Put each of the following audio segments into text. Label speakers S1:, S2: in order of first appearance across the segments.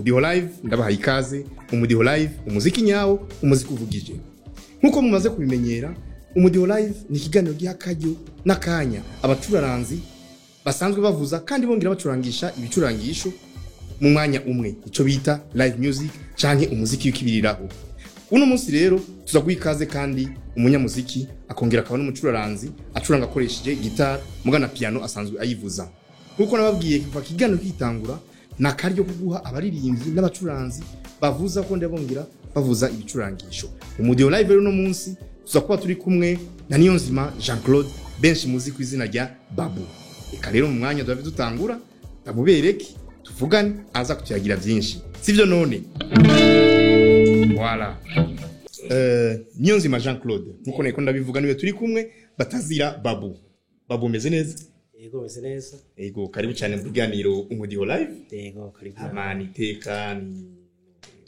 S1: Umudiho live ndabaha ikaze. Umudiho live umuziki nyawo, umuziki uvugije. Nkuko mumaze kubimenyera, Umudiho live ni ikiganiro gihakaryo nakanya abacuraranzi basanzwe bavuza kandi bongera bacurangisha ibicurangisho mu mwanya umwe, ico bita live music canke umuziki w'ikibiriraho. Uno munsi rero tuza guikaze kandi umunyamuziki akongera akaba n'umucuraranzi acuranga akoresheje guitar mugana piano asanzwe ayivuza. Nkuko nababwiye kuva kiganiro kitangura nakaryo kuguha abaririmbyi n'abacuranzi bavuza ko ndabongera bavuza ibicurangisho. Umudiho live rero no munsi tuza kuba turi kumwe na Niyonzima Jean-Claude benshi muzi ku izina rya Babu. Eka rero mu mwanya tuba dutangura tabubereke tuvugane aza kutuyagira byinshi. Sivyo none? Voilà. Niyonzima Jean-Claude nkuko nako ndabivuga niwe turi kumwe batazira Babu. Babu meze neza?
S2: Yego meze neza.
S1: Yego karibu cyane mu biganiro Umudiho live.
S2: Yego karibu.
S1: Amani teka ni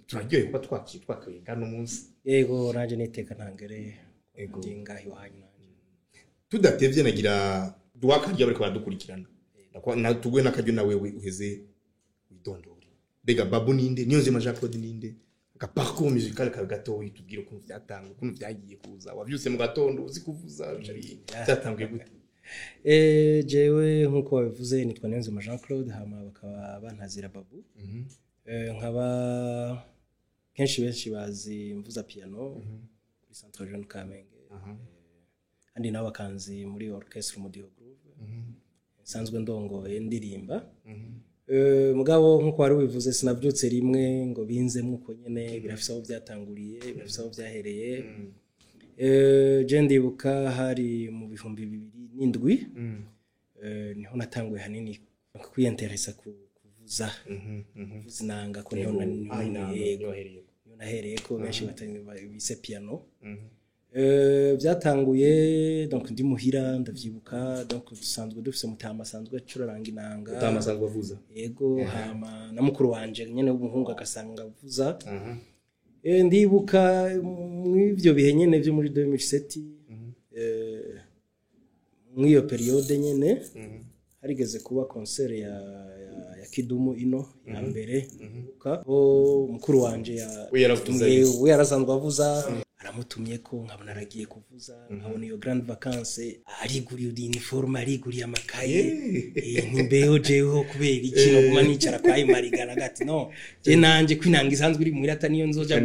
S1: turaryoye kuba twakwiga no munsi.
S2: Yego naje niteka ntangere. Yego ndinga iwanyu nanje.
S1: Tudatevye nagira duwakarya bariko baradukurikirana. Na tugwe nakaryo nawe uheze widondori. Bega Babu ninde? Niyonzima Jean-Claude ninde? Parcours musical ka gato yitubwira ukuntu byatangwa ukuntu byagiye kuza wavyuse mu gatondo uzi kuvuza byatangiye gute
S2: jewe nkuko wabivuze nitwa Niyonzima Jean-Claude hama bakaba bantazira Babu nkaba kenshi benshi bazi mvuza piano kuri Centre Jeune Kamenge andi nawe bakanzi muri orchestre Umudiho Groove sanzwe ndongoye ndirimba mugabo nkuko wari wivuze sinavyutse rimwe ngo binze muko nyene birafise aho byatanguriye birafise aho byahereye je ndibuka hari mu bihumbi 2007 niho natanguye hanini kwiyenteresa kuvuza kuvuza inanga ko niho nahereye ko benshi bise piano byatanguye donc ndi muhira ndavyibuka donc dusanzwe dufise mutama sanzwe acuraranga inanga
S1: mutama sanzwe avuza
S2: yego hama na mukuru wanje nyene w'umuhungu agasanga avuza ndibuka mw'ivyo bihe nyene byo muri 2007 mw'iyo periode nyene harigeze kuba concert ya Kidumu ino ya mbere mukuru wanje we yarasanzwe avuza aramutumye ko nkabona aragiye kuvuza nkabona iyo grande vacances ariguriye uniforme ariguriye amakaye nimbeho jeho kubera ikintu kuma nicara kwa Imarigana gati no je nanje kwinanga isanzwe iri muri ataniyo nzoja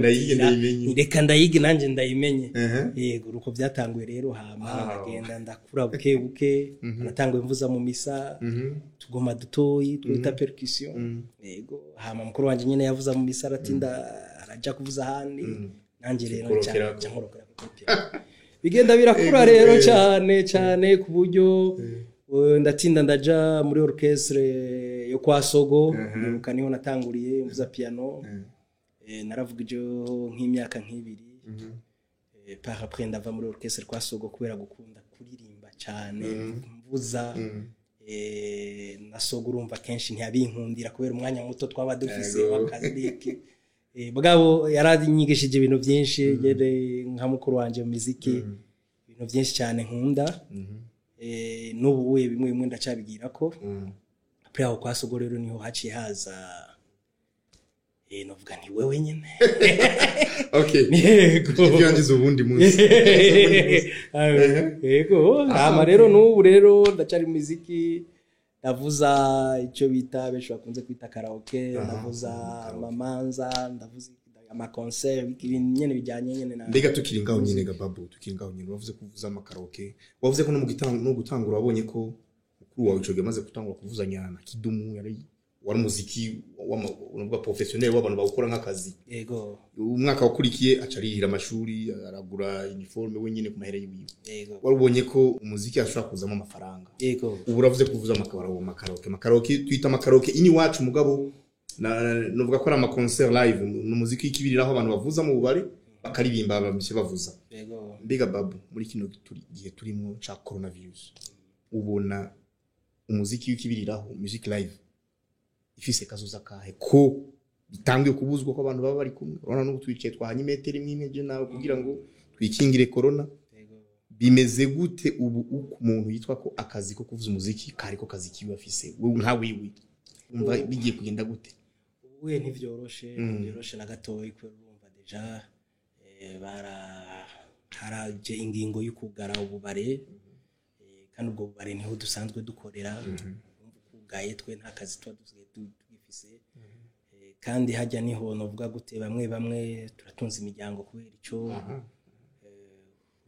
S2: reka ndayige nanje ndayimenye yego ruko byatanguye rero hama agenda ndakura buke buke natanguye mvuza mu misa tugoma dutoyi twita percussion yego hama mukuru wanje nyene yavuza mu misa aratinda araja kuvuza handi nanje rero cyankorokera kupia bigenda birakura rero cyane ku buryo ndatinda ndaja muri orchestre yo kwa Sogo nibuka niho natanguriye mvuza piano naravugije nk'imyaka nk'ibiri par après ndava muri orchestre kwa Sogo kubera gukunda kuririmba cyane mvuza na Sogo urumva kenshi ntiyabinkundira kubera umwanya muto twaba dufise wakazirike bugabo yaranyigishije ibintu byinshi gere nka mukuru wanje mu muziki ibintu byinshi cyane nkunda n'ubu we bimwe ndacabigira ko après aho kwa Sogo rero niho haciye haza novuga ni wewe nyene
S1: okay yego byangize ubundi munsi
S2: yego ama rero n'ubu rero ndacari mu muziki ndavuza icyo bita benshi bakunze kwita karaoke ndavuza mamanza ndavuza ama concert ibintu nyene bijyanye nyene na
S1: mbega tukiri ngaho nyene ga Babu tukiri ngaho nyene wavuze kuvuza ama karaoke wavuze ko no gutangura wabonye ko mukuru wawe ico gemaze gutangura kuvuza nyana Kidumu yari wari muziki w'unuvuga professionnel w'abantu bakora nk'akazi
S2: yego
S1: umwaka wakurikiye acarihira amashuri aragura uniforme wenyine ku mahere yiwe
S2: yego
S1: warubonye ko umuziki ashobora kuzamo amafaranga
S2: yego
S1: ubu uravuze kuvuza makaroke twita makaroke ini wacu mugabo nuvuga ko ari ama concert live n'umuziki ikibiriraho abantu bavuza mu bubari bakaririmba abamishye bavuza
S2: yego
S1: mbega Babu muri kino gihe turimo cha coronavirus ubona umuziki w'ikibiriraho music live ifise kazoza kahe ko bitangiye kubuzwa ko abantu baba bari kumwe urabona no twicaye twahanye metero imwe je nawe kugira ngo twikingire corona bimeze gute ubu umuntu yitwa ko akazi ko kuvuza umuziki kari ko kazi kiwe afise wewe nta wiwi umva bigiye kugenda gute
S2: uye ntivyoroshe na gatoyi kubera urumva deja haraje ingingo y'ukugara ububare kandi ubwo bubare niho dusanzwe dukorera kugaye twe nta kazi twa tugifise kandi hajya niho novuga gute bamwe turatunze imiryango kubera ico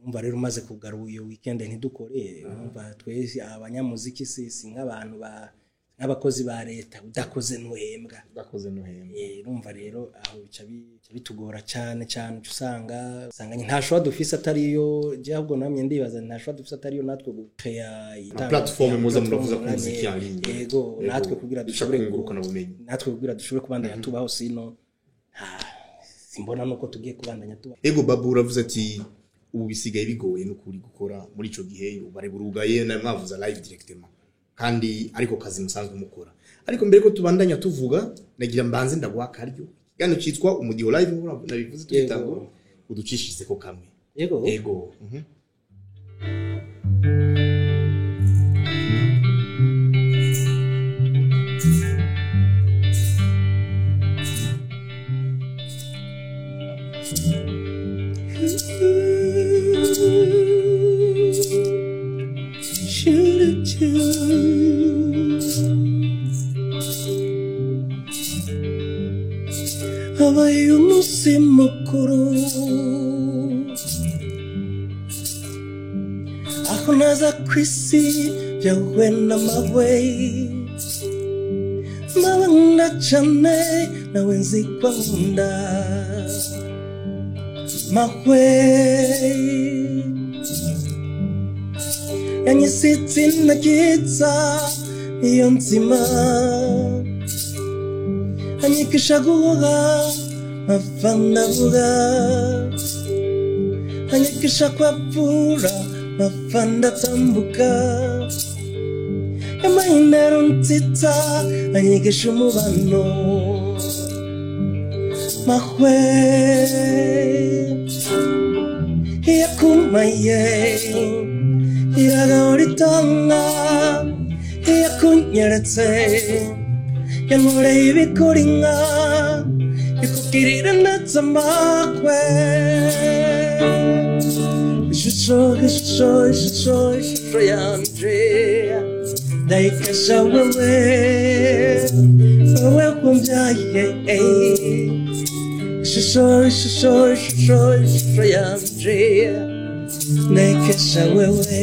S2: umva rero umaze kugara uyo weekend ntidukore umva twese abanyamuziki si nk'abantu nk'abakozi ba leta udakoze ntuhembwa urumva rero aho bica bitugora cyane usanga ntashobora dufise atariyo je ahubwo namye ndibaza ntashobora dufise atariyo natwe gukaya
S1: platform muza muravuza ku muziki ya ligne
S2: yego natwe kugira dushobore
S1: kungurukana bumenyi
S2: natwe kugira dushobore kubandanya tubaho sino simbona nuko tugiye kubandanya tubaho
S1: ego babu uravuze ati ubu bisigaye bigoye n'ukuri gukora muri ico gihe ubare burugaye na mwavuza live directement kandi ariko kazi musanzwe mukora ariko mbere ko tubandanya tuvuga nagira mbanze ndagwa karyo gano citwa umudiho live nabivuze tugitango uducishise ko kamwe yego
S2: habaye umunsi mukuru aho naza kwisi byawe n'amahwe nkunda cane nawe nzikwa nkunda mahwe yanyisitsi nagiza iyo nzima anyikisha guhoga mafana vuga anyikisha kwapura mafanda tambuka yamainero ntita anyikisha umubano mahwe yakumaye iragahoritanga yakunyeretse yankoreye ibikora inka ikubwirira ndetse amakwe ishusho yanje ndayikesha wewe kumbyaye ishusho yanje ndayikesha wewe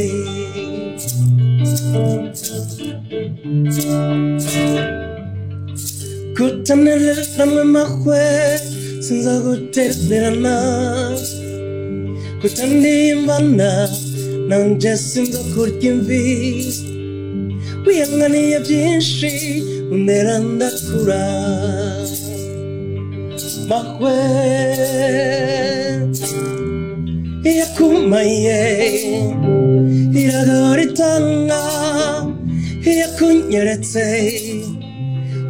S2: kutanirana mahwe sinza gutererana kutanimbana nanje sinza kurya imvi wiyanganiye byinshi umera ndakura mahwe yakumaye iragahoritanga yakunyeretse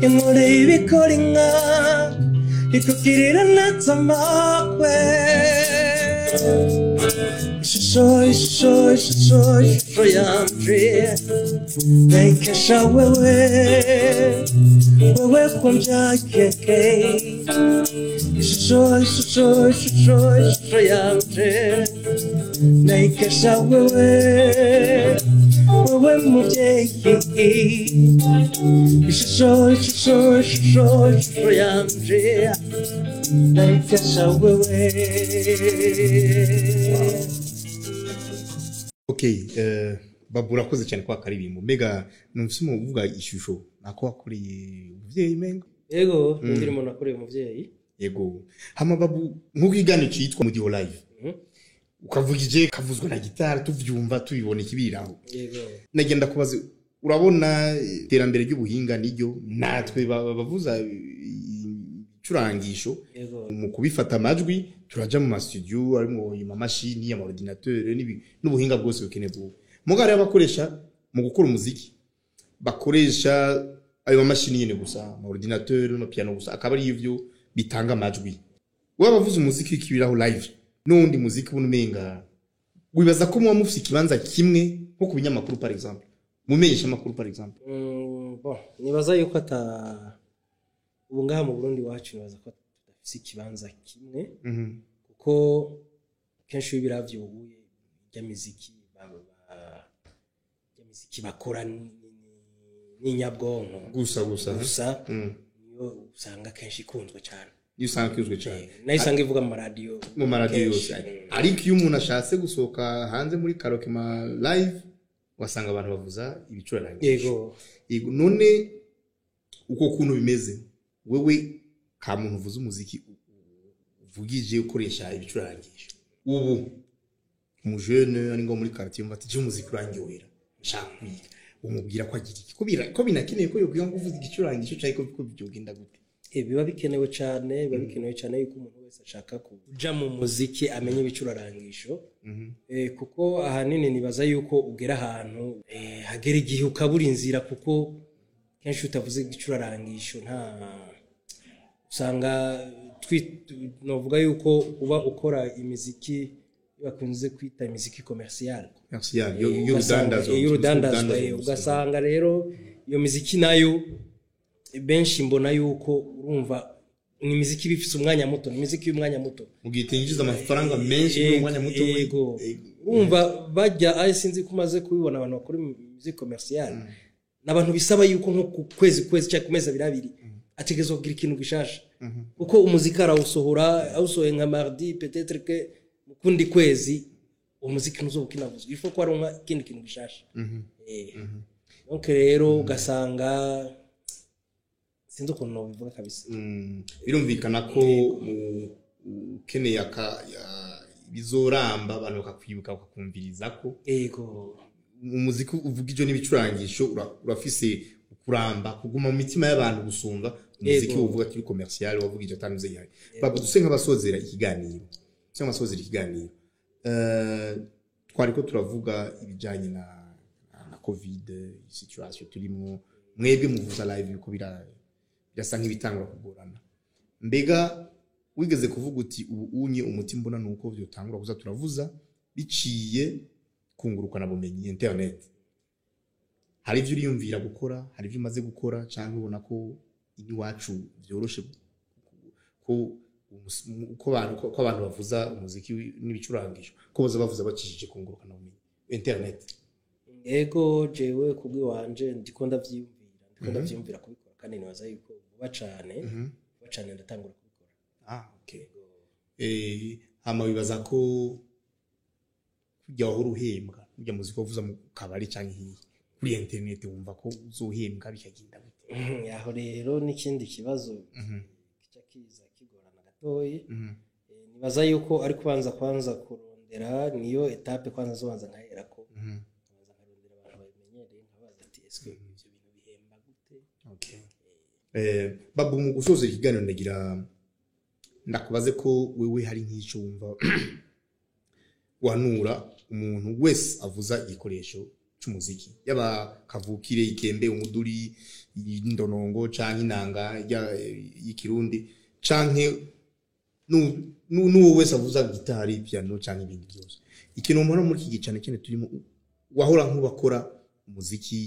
S2: yankoreye ibikora inka ikubwirira ndetse amakwe ishusho yanje ndayikesha wewe kumbyaye ishusho yanje ndayikesha wewe mubyeyi ishusho yanje ndayikesha wewe.
S1: Okay, babu urakoze cyane kwa karirimbo mega numvise mu kuvuga ishusho nako wakoreye umuvyeyi mengo
S2: yego ndiri umuntu akoreye umuvyeyi
S1: yego hama babu nk'ubwigane cyitwa umudiho live ukavugije kavuzwe na gitara tuvyumva tubibona ikibiraho
S2: yego
S1: nagenda kubaza urabona iterambere ry'ubuhinga niryo natwe bavuza curangisho mu kubifata amajwi turaja mu studio arimo amamashini ya ordinateur n'ubuhinga bwose bukenewe mugare abakoresha mu gukora umuziki bakoresha ayo mamashini nyene gusa ama ordinateur no piano gusa akaba ari ivyo bitanga amajwi wabavuza umuziki kibiraho live n'undi muziki bunumenga wibaza ko muba mufite ikibanza kimwe nko ku binyamakuru par exemple mumenyesha amakuru par exemple
S2: bon nibaza yuko ubu ngaha mu Burundi wacu nibaza ko tudafise ikibanza kimwe kuko kenshi biravye ubuye y'imiziki bakora n'inyabwonko gusa niyo usanga kenshi ikunzwe cyane nayo usanga ivuga mu maradiyo
S1: yose ariko iyo umuntu ashatse gusohoka hanze muri karaoke ma live wasanga abantu bavuza ibicurarangisho yego none uko kuntu bimeze wewe ka muntu uvuza umuziki uvugije ukoresha ibicurarangisho ubu umujene ari ngo muri quartier mva ati umuziki urangyohera nshaka umubwira ko agira iki ko binakeneye ko yokugira ngo uvuze igicurangisho cyari ko byogenda gute
S2: biba bikenewe cyane yuko umuntu wese ashaka kuja mu muziki amenye ibicurarangisho kuko ahanini nibaza yuko ugera ahantu hagera igihe ukabura inzira kuko kenshi utavuze igicurarangisho nta usanga novuga yuko uba ukora imiziki bakunze kwita imiziki commercial y'urudandazwa ugasanga rero iyo miziki nayo benshi mbona yuko urumva ni imiziki bifise umwanya muto ni imiziki y'umwanya muto
S1: mugitinjiza amafaranga menshi mu mwanya muto
S2: urumva bajya sinzi kumaze kubibona abantu bakora imiziki commercial nabantu bisaba yuko nko ku kwezi cyangwa kumeza birabiri ategezo kugira ikintu gishasha uko umuziki awusohoye nka mardi peut-être que mukundi kwezi umuziki ntuzobukinavuza ifo ko aronka ikindi kintu gishasha donc rero ugasanga sinzi ukuntu nobivuga kabisa
S1: birumvikana ko ukeneye bizoramba abantu bakakwibuka bakakumviriza ko
S2: yego
S1: umuziki uvugije n'ibicurangisho urafise kuramba kuguma mu mitima y'abantu gusumba umuziki uvuga kiri commercial wavugije atanuze yawe baba duse nk'abasozera ikiganiro cyangwa abasozera ikiganiro twariko turavuga ibijanye na covid situation turimo mwebwe muvuza live yuko birasa nk'ibitangura kugorana mbega wigeze kuvuga uti ubu unye umutima mbona nuko vyotangura kuza turavuza biciye kungurukana bumenyi internet hari ivyo uriyumvira gukora hari ivyo umaze gukora cyangwa ubona ko iwacu byoroshe ko abantu bavuza umuziki n'ibicurangisho ko boza bavuza bakishije kungurukana bumenyi internet
S2: ego jewe kubwi wanje ndiko ndavyumvira kubikora kandi nibaza yuko vuba cane ndatangura kubikora
S1: okay hama bibaza ko kujya aho uruhembwa kujya muziki wavuza mu kabari cyangwa hiye kuri internet wumva ko uzohembwa bikagenda gute
S2: yaho rero n'ikindi kibazo kiza kigorana gatoyi nibaza yuko ari kwanza kurondera niyo etape kwanza zobanza nkahera ko karondera abantu babimenyereye nkabaza ati eske ibyo bintu bihemba gute
S1: babu mu gusoza ikiganiro ndagira ndakubaze ko wewe hari nk'icyo wumva wanura umuntu wese avuza igikoresho cy'umuziki yaba kavukire ikembe umuduri indonongo canke inanga y'ikirundi canke n'uwo wese avuza gitari piano canke ibindi byose ikintu umuntu muri iki gicane cyane turimo wahora nk'ubakora umuziki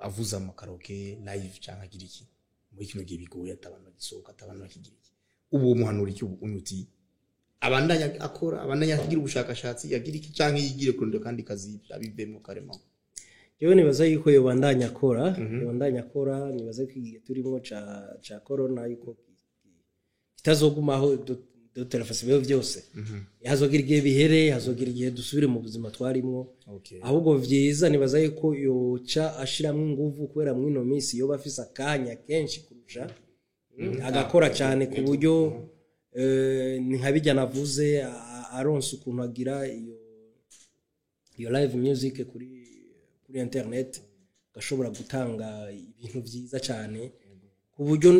S1: avuza mu karaoke live canke agira iki muri kino gihe bigoye atabantu bagisohoka atabantu bakigira iki ubu muhanura iki unyuti abandanya akora abandanya agira ubushakashatsi yagira iki canke yigire kurundo kandi kazi abivemo karema
S2: yewe nibaza yuko yobandanya akora nibaza ko igihe turimo ca corona yuko kitazogumaho telefasi biyo byose hazogira igihe bihere hazogira igihe dusubire mu buzima twarimo ahubwo vyiza nibaza yuko yoca ashiramo ingufu kubera mwino minsi yoba afise akanya kenshi kurusha agakora cyane ku buryo ni nkabijya navuze aronse ukuntu agira iyo live music kuri internet gashobora gutanga ibintu byiza cyane ku buryo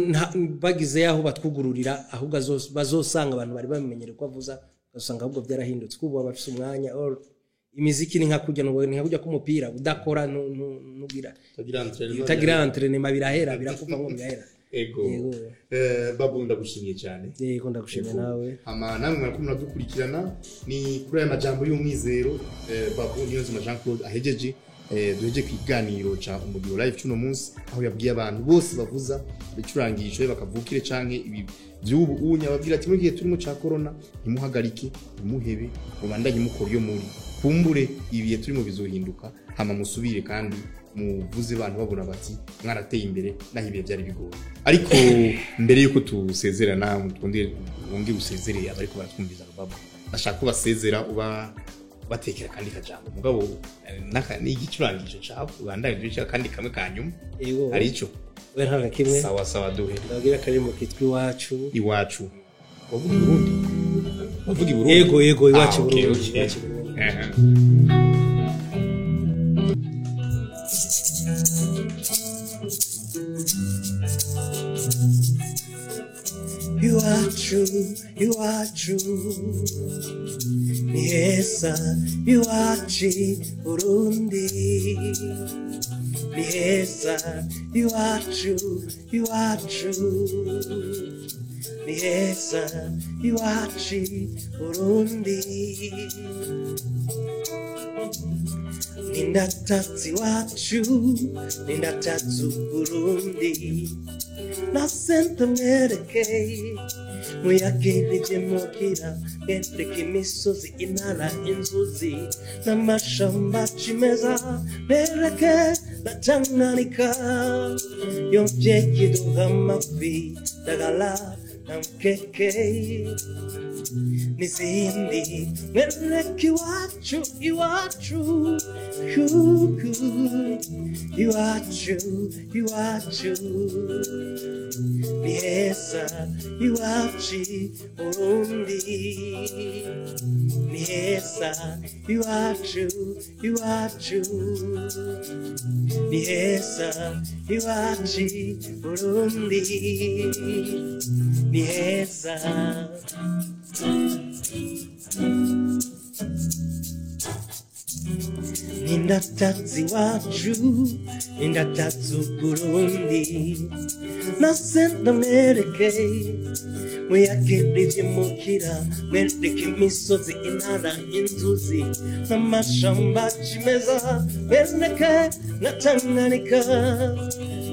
S2: bagize yaho batwugururira ahubwo bazosanga abantu bari bamenyere ko avuza gasanga ahubwo byarahindutse kuko bafise umwanya imiziki ni nka kujya kumupira udakora nugira utagira entraînement birahera birakuva ngo birahera
S1: ego babu ndagushimiye cyane
S2: yego ndagushimiye nawe
S1: namwe mwariko muradukurikirana ni kuri aya majambo y'umwizero babu Niyonzima Jean Claude ahejeje duheje kwiganiro ca umudiho live cuno munsi aho yabwiye abantu bose bavuza bicurangisho bakavukire canke ibi byubu unya babwira ati muri gihe turimo ca corona ntimuhagarike ntimuhebe mubandanye mukora iyo muri kumbure ibiye turimo bizohinduka hama musubire kandi muvuze abantu babona bati mwarateye imbere naho ibiye byari bigoye ariko mbere yuko tusezerana twongere gusezerera abariko baratwumviza babo bashaka basezera uba batekera kandi kajambo mugabo ni igicurangisho cyawe ubandaye duce kandi kamwe kanyuma ari ico
S2: we nta kimwe
S1: sawa sawa duhe
S2: ndagira karimo kitwa
S1: iwacu wavuga Burundi
S2: yego iwacu Burundi iwacu ni heza iwacu Burundi ni heza iwacu ni heza iwacu Burundi nindatatsi iwacu nindatatsi Burundi nasenta mwerekeye muyagirije mukira ngendeka imisozi intara inzuzi n'amashamba cimeza nereke natanganika yomvyeki duha amafi dagala namkeke n'izindi mwereke iwacu ni heza iwacu Burundi ni heza iwacu ni heza iwacu Burundi ni heza nindatatsi iwacu nindatatsi Burundi nasenda mwerekeye muyagirije mukira mwereke imisozi intara inzuzi n'amashamba cimeza mwereke natanganika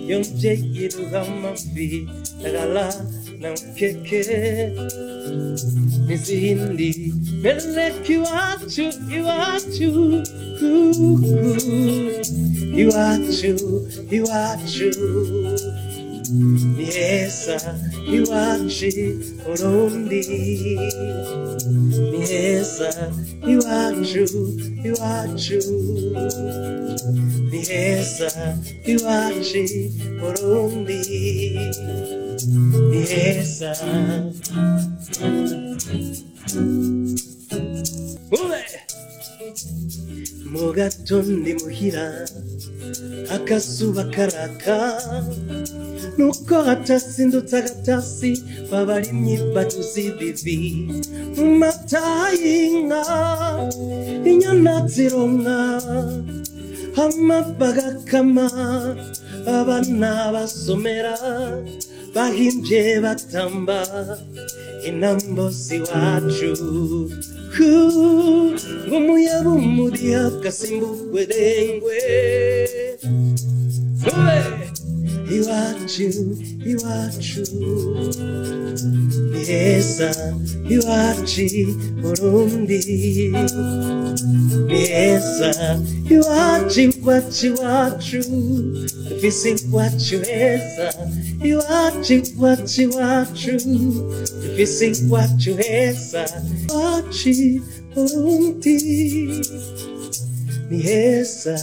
S2: yomvyeki duha amafi dagala namkeke n'izindi mwereke iwacu ni heza iwacu Burundi ni heza iwacu ni heza iwacu Burundi ni heza mu gatondo muhira akazuba karaka nuko hatasindutse agatasi babarimyi baduze ibivi mu mata y'inka inyana zironka hama bagakama abana basomera bahimbye batamba inambo z'iwacu ng'umuyaga umuriha gasimbugwe rengwe iwacu ni heza iwacu Burundi ni heza iwacu dufise iwacu heza iwacu dufise iwacu heza iwacu Burundi ni heza